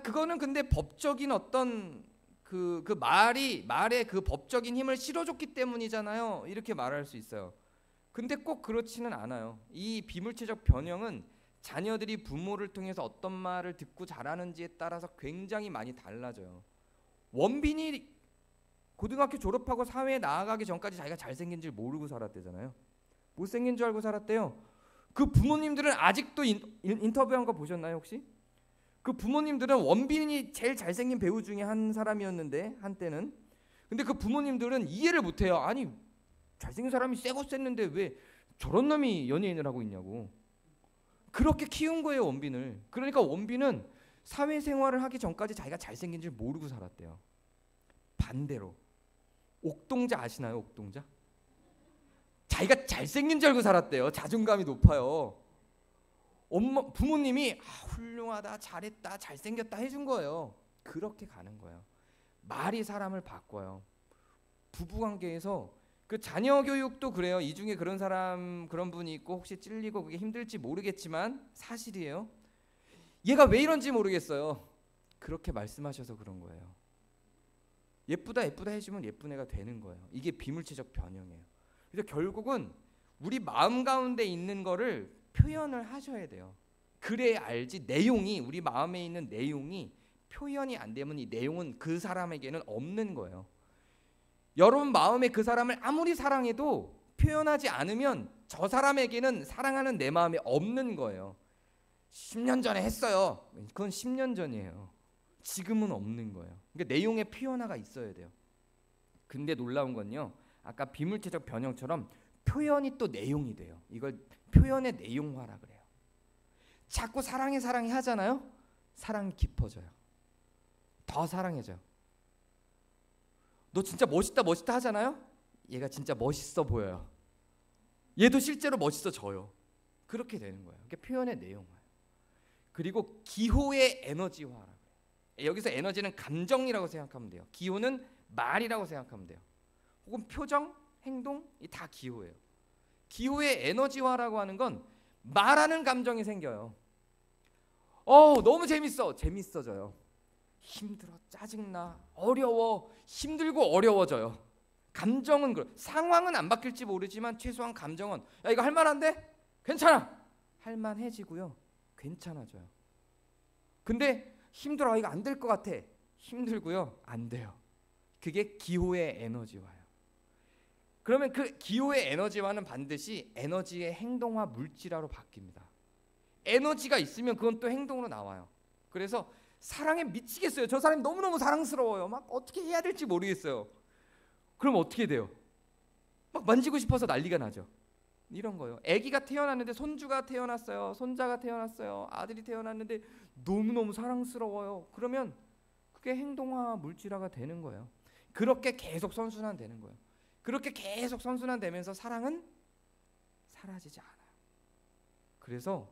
그거는 근데 법적인 어떤 그 말의 그 법적인 힘을 실어줬기 때문이잖아요. 이렇게 말할 수 있어요. 근데 꼭 그렇지는 않아요. 이 비물체적 변형은 자녀들이 부모를 통해서 어떤 말을 듣고 자라는지에 따라서 굉장히 많이 달라져요. 원빈이 고등학교 졸업하고 사회에 나아가기 전까지 자기가 잘생긴 줄 모르고 살았대잖아요. 못생긴 줄 알고 살았대요. 그 부모님들은 아직도 인터뷰한 거 보셨나요 혹시? 그 부모님들은 원빈이 제일 잘생긴 배우 중에 한 사람이었는데 한때는. 근데 그 부모님들은 이해를 못해요. 아니 잘생긴 사람이 쎄고 쎘는데 왜 저런 놈이 연예인을 하고 있냐고. 그렇게 키운 거예요 원빈을. 그러니까 원빈은 사회생활을 하기 전까지 자기가 잘생긴 줄 모르고 살았대요. 반대로 옥동자 아시나요? 옥동자? 자기가 잘생긴 줄 알고 살았대요. 자존감이 높아요. 부모님이 훌륭하다, 잘했다, 잘생겼다 해준 거예요. 그렇게 가는 거예요. 말이 사람을 바꿔요. 부부관계에서 그 자녀 교육도 그래요. 이 중에 그런 사람 그런 분이 있고 혹시 찔리고 그게 힘들지 모르겠지만 사실이에요. 얘가 왜 이런지 모르겠어요. 그렇게 말씀하셔서 그런 거예요. 예쁘다 예쁘다 해주면 예쁜 애가 되는 거예요. 이게 비물체적 변형이에요. 그래서 결국은 우리 마음 가운데 있는 거를 표현을 하셔야 돼요. 그래야 알지. 내용이 우리 마음에 있는 내용이 표현이 안 되면 이 내용은 그 사람에게는 없는 거예요. 여러분 마음에 그 사람을 아무리 사랑해도 표현하지 않으면 저 사람에게는 사랑하는 내 마음에 없는 거예요. 10년 전에 했어요. 그건 10년 전이에요. 지금은 없는 거예요. 그러니까 내용의 표현화가 있어야 돼요. 근데 놀라운 건요. 아까 비물체적 변형처럼 표현이 또 내용이 돼요. 이걸 표현의 내용화라 그래요. 자꾸 사랑해 사랑해 하잖아요. 사랑이 깊어져요. 더 사랑해져요. 너 진짜 멋있다 멋있다 하잖아요. 얘가 진짜 멋있어 보여요. 얘도 실제로 멋있어져요. 그렇게 되는 거예요. 그게 표현의 내용화. 그리고 기호의 에너지화. 여기서 에너지는 감정이라고 생각하면 돼요. 기호는 말이라고 생각하면 돼요. 혹은 표정, 행동 이 다 기호예요. 기호의 에너지화라고 하는 건 말하는 감정이 생겨요. 너무 재밌어. 재밌어져요. 힘들어. 짜증나. 어려워. 힘들고 어려워져요. 감정은 상황은 안 바뀔지 모르지만 최소한 감정은 야 이거 할만한데? 괜찮아. 할만해지고요. 괜찮아져요. 근데 힘들어. 이거 안 될 것 같아. 힘들고요. 안 돼요. 그게 기호의 에너지화예요. 그러면 그 기호의 에너지화는 반드시 에너지의 행동화 물질화로 바뀝니다. 에너지가 있으면 그건 또 행동으로 나와요. 그래서 사랑에 미치겠어요. 저 사람이 너무너무 사랑스러워요. 막 어떻게 해야 될지 모르겠어요. 그럼 어떻게 돼요? 막 만지고 싶어서 난리가 나죠. 이런 거예요. 아기가 태어났는데 손주가 태어났어요. 손자가 태어났어요. 아들이 태어났는데 너무너무 사랑스러워요. 그러면 그게 행동화 물질화가 되는 거예요. 그렇게 계속 선순환되는 거예요. 그렇게 계속 선순환되면서 사랑은 사라지지 않아요. 그래서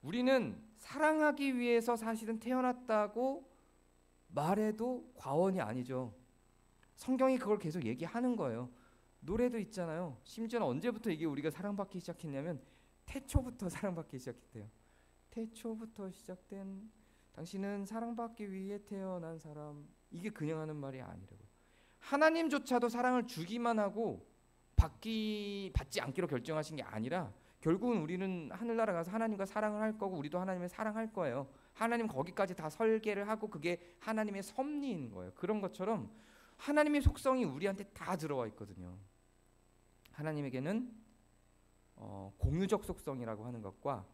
우리는 사랑하기 위해서 사실은 태어났다고 말해도 과언이 아니죠. 성경이 그걸 계속 얘기하는 거예요. 노래도 있잖아요. 심지어는 언제부터 이게 우리가 사랑받기 시작했냐면 태초부터 사랑받기 시작했대요. 태초부터 시작된 당신은 사랑받기 위해 태어난 사람. 이게 그냥 하는 말이 아니라고요. 하나님조차도 사랑을 주기만 하고 받지 않기로 결정하신 게 아니라 결국은 우리는 하늘나라 가서 하나님과 사랑을 할 거고 우리도 하나님을 사랑할 거예요. 하나님 거기까지 다 설계를 하고 그게 하나님의 섭리인 거예요. 그런 것처럼 하나님의 속성이 우리한테 다 들어와 있거든요. 하나님에게는 공유적 속성이라고 하는 것과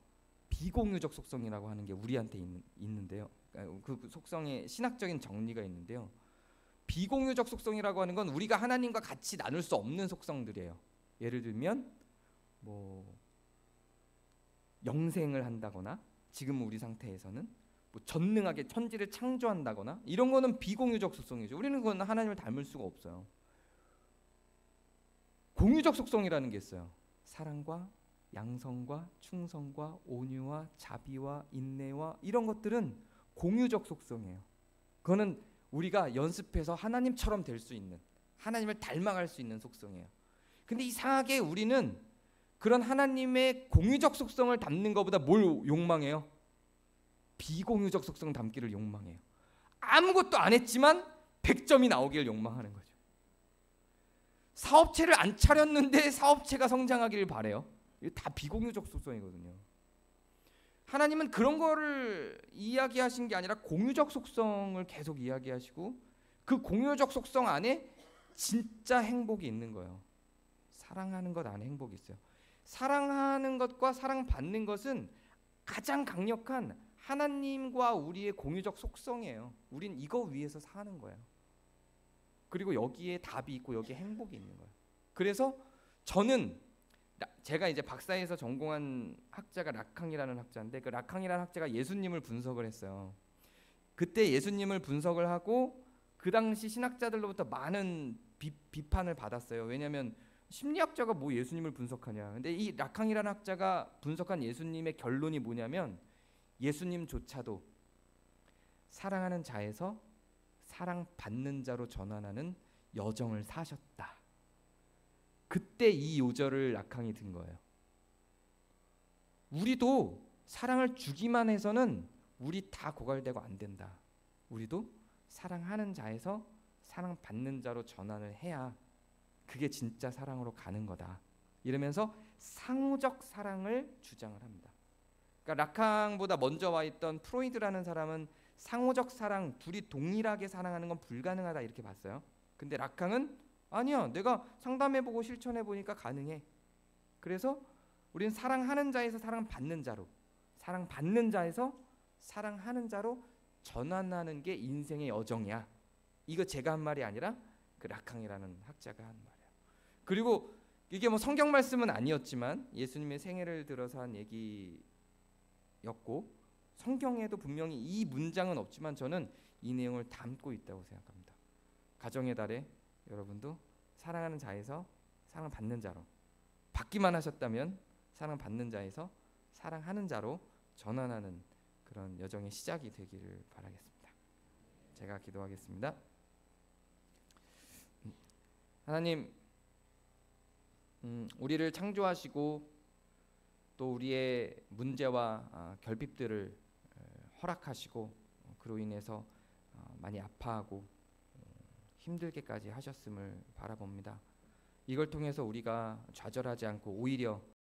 비공유적 속성이라고 하는 게 우리한테 있는데요. 그 속성의 신학적인 정리가 있는데요. 비공유적 속성이라고 하는 건 우리가 하나님과 같이 나눌 수 없는 속성들이에요. 예를 들면 뭐 영생을 한다거나 지금 우리 상태에서는 뭐 전능하게 천지를 창조한다거나 이런 거는 비공유적 속성이죠. 우리는 그건 하나님을 닮을 수가 없어요. 공유적 속성이라는 게 있어요. 사랑과 양성과 충성과 온유와 자비와 인내와 이런 것들은 공유적 속성이에요. 그거는 우리가 연습해서 하나님처럼 될 수 있는, 하나님을 닮아갈 수 있는 속성이에요. 근데 이상하게 우리는 그런 하나님의 공유적 속성을 담는 것보다 뭘 욕망해요? 비공유적 속성 담기를 욕망해요. 아무것도 안 했지만 100점이 나오길 욕망하는 거죠. 사업체를 안 차렸는데 사업체가 성장하기를 바래요. 이게 다 비공유적 속성이거든요. 하나님은 그런 거를 이야기하신 게 아니라 공유적 속성을 계속 이야기하시고 그 공유적 속성 안에 진짜 행복이 있는 거예요. 사랑하는 것 안에 행복이 있어요. 사랑하는 것과 사랑받는 것은 가장 강력한 하나님과 우리의 공유적 속성이에요. 우린 이거 위해서 사는 거예요. 그리고 여기에 답이 있고 여기에 행복이 있는 거예요. 그래서 저는 제가 이제 박사에서 전공한 학자가 락항이라는 학자인데 그 락항이라는 학자가 예수님을 분석을 했어요. 그때 예수님을 분석을 하고 그 당시 신학자들로부터 많은 비판을 받았어요. 왜냐하면 심리학자가 뭐 예수님을 분석하냐. 근데 이 락항이라는 학자가 분석한 예수님의 결론이 뭐냐면 예수님조차도 사랑하는 자에서 사랑받는 자로 전환하는 여정을 사셨다. 그때 이 요절을 락항이 든 거예요. 우리도 사랑을 주기만 해서는 우리 다 고갈되고 안 된다. 우리도 사랑하는 자에서 사랑받는 자로 전환을 해야 그게 진짜 사랑으로 가는 거다. 이러면서 상호적 사랑을 주장을 합니다. 그러니까 락항보다 먼저 와 있던 프로이드라는 사람은 상호적 사랑, 둘이 동일하게 사랑하는 건 불가능하다 이렇게 봤어요. 근데 락항은 아니야, 내가 상담해보고 실천해보니까 가능해. 그래서 우리는 사랑하는 자에서 사랑받는 자로, 사랑받는 자에서 사랑하는 자로 전환하는 게 인생의 여정이야. 이거 제가 한 말이 아니라 그 락항이라는 학자가 한 말이에요. 그리고 이게 뭐 성경 말씀은 아니었지만 예수님의 생애를 들어서 한 얘기였고 성경에도 분명히 이 문장은 없지만 저는 이 내용을 담고 있다고 생각합니다. 가정의 달에 여러분도 사랑하는 자에서 사랑받는 자로 받기만 하셨다면 사랑받는 자에서 사랑하는 자로 전환하는 그런 여정의 시작이 되기를 바라겠습니다. 제가 기도하겠습니다. 하나님, 우리를 창조하시고 또 우리의 문제와 결핍들을 허락하시고 그로 인해서 많이 아파하고 힘들게까지 하셨음을 바라봅니다. 이걸 통해서 우리가 좌절하지 않고 오히려